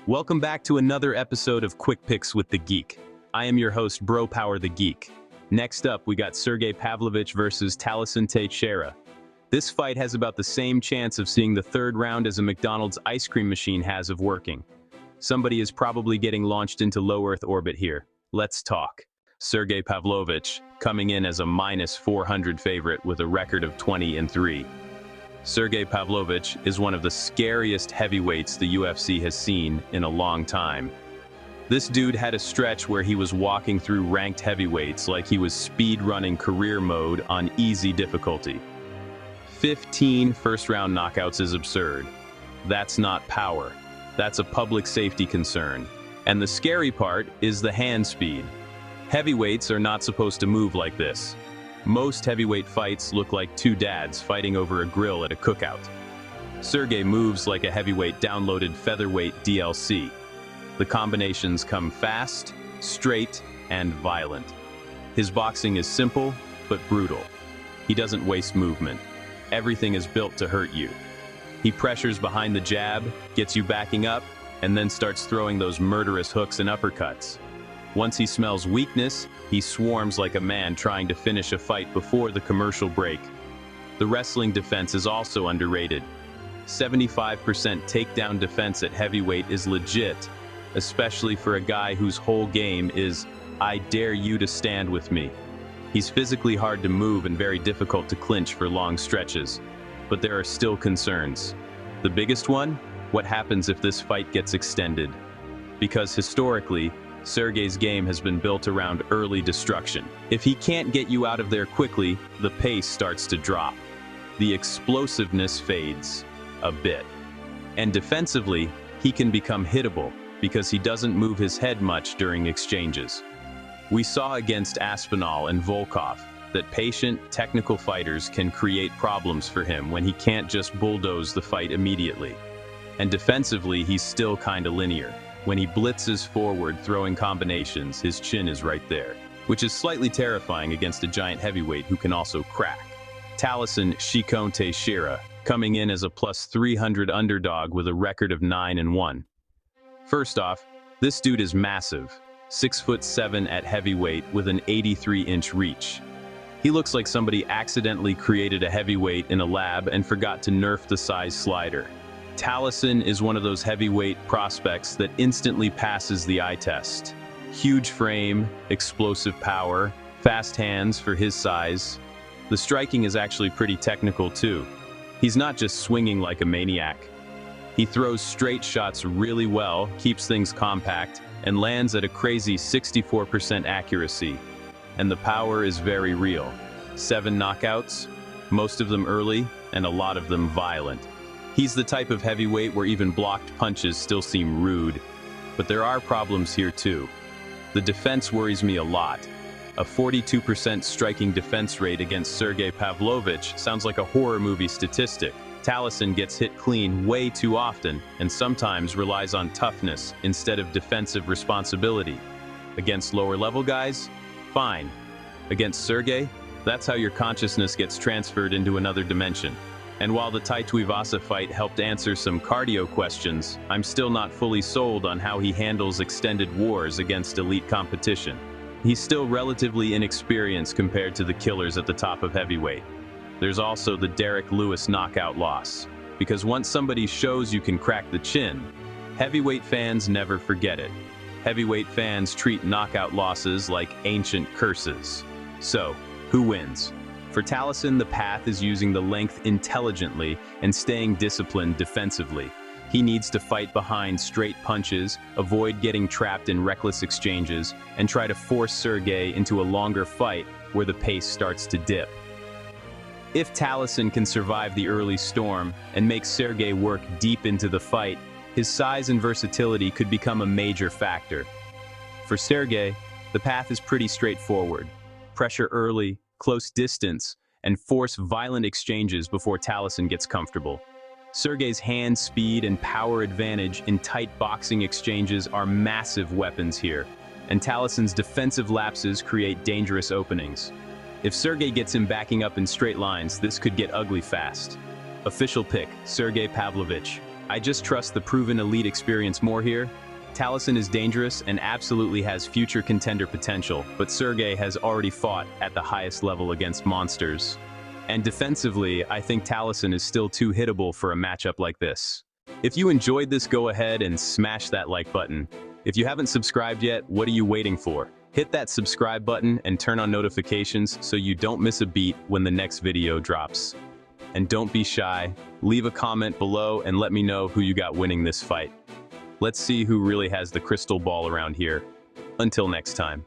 Welcome back to another episode of Quick Picks with the Geek. I am your host, Bro Power the Geek. Next up, we got Sergei Pavlovich versus Tallison Teixeira. This fight has about the same chance of seeing the third round as a McDonald's ice cream machine has of working. Somebody is probably getting launched into low Earth orbit here. Let's talk. Sergei Pavlovich, coming in as a -400 favorite with a record of 20-3. Sergei Pavlovich is one of the scariest heavyweights the UFC has seen in a long time. This dude had a stretch where he was walking through ranked heavyweights like he was speed-running career mode on easy difficulty. 15 first-round knockouts is absurd. That's not power. That's a public safety concern. And the scary part is the hand speed. Heavyweights are not supposed to move like this. Most heavyweight fights look like two dads fighting over a grill at a cookout. Sergei moves like a heavyweight downloaded featherweight DLC. The combinations come fast, straight, and violent. His boxing is simple, but brutal. He doesn't waste movement. Everything is built to hurt you. He pressures behind the jab, gets you backing up, and then starts throwing those murderous hooks and uppercuts. Once he smells weakness, he swarms like a man trying to finish a fight before the commercial break. The wrestling defense is also underrated. 75% takedown defense at heavyweight is legit, especially for a guy whose whole game is, I dare you to stand with me. He's physically hard to move and very difficult to clinch for long stretches, but there are still concerns. The biggest one? What happens if this fight gets extended? Because historically, Sergei's game has been built around early destruction. If he can't get you out of there quickly, the pace starts to drop. The explosiveness fades a bit. And defensively, he can become hittable because he doesn't move his head much during exchanges. We saw against Aspinall and Volkov that patient, technical fighters can create problems for him when he can't just bulldoze the fight immediately. And defensively, he's still kinda linear. When he blitzes forward throwing combinations, his chin is right there, which is slightly terrifying against a giant heavyweight who can also crack. Tallison Teixeira, coming in as a +300 underdog with a record of 9-1. First off, this dude is massive, 6'7" at heavyweight with an 83-inch reach. He looks like somebody accidentally created a heavyweight in a lab and forgot to nerf the size slider. Tallison is one of those heavyweight prospects that instantly passes the eye test. Huge frame, explosive power, fast hands for his size. The striking is actually pretty technical too. He's not just swinging like a maniac. He throws straight shots really well, keeps things compact, and lands at a crazy 64% accuracy. And the power is very real. 7 knockouts, most of them early, and a lot of them violent. He's the type of heavyweight where even blocked punches still seem rude. But there are problems here too. The defense worries me a lot. A 42% striking defense rate against Sergei Pavlovich sounds like a horror movie statistic. Tallison gets hit clean way too often and sometimes relies on toughness instead of defensive responsibility. Against lower level guys? Fine. Against Sergei? That's how your consciousness gets transferred into another dimension. And while the Tai Tuivasa fight helped answer some cardio questions, I'm still not fully sold on how he handles extended wars against elite competition. He's still relatively inexperienced compared to the killers at the top of heavyweight. There's also the Derek Lewis knockout loss, because once somebody shows you can crack the chin, heavyweight fans never forget it. Heavyweight fans treat knockout losses like ancient curses. So, who wins? For Tallison, the path is using the length intelligently and staying disciplined defensively. He needs to fight behind straight punches, avoid getting trapped in reckless exchanges, and try to force Sergei into a longer fight where the pace starts to dip. If Tallison can survive the early storm and make Sergei work deep into the fight, his size and versatility could become a major factor. For Sergei, the path is pretty straightforward. Pressure early, close distance, and force violent exchanges before Tallison gets comfortable. Sergei's hand speed and power advantage in tight boxing exchanges are massive weapons here, and Tallison's defensive lapses create dangerous openings. If Sergei gets him backing up in straight lines, this could get ugly fast. Official pick, Sergei Pavlovich. I just trust the proven elite experience more here. Tallison is dangerous and absolutely has future contender potential, but Sergei has already fought at the highest level against monsters. And defensively, I think Tallison is still too hittable for a matchup like this. If you enjoyed this, go ahead and smash that like button. If you haven't subscribed yet, what are you waiting for? Hit that subscribe button and turn on notifications so you don't miss a beat when the next video drops. And don't be shy, leave a comment below and let me know who you got winning this fight. Let's see who really has the crystal ball around here. Until next time.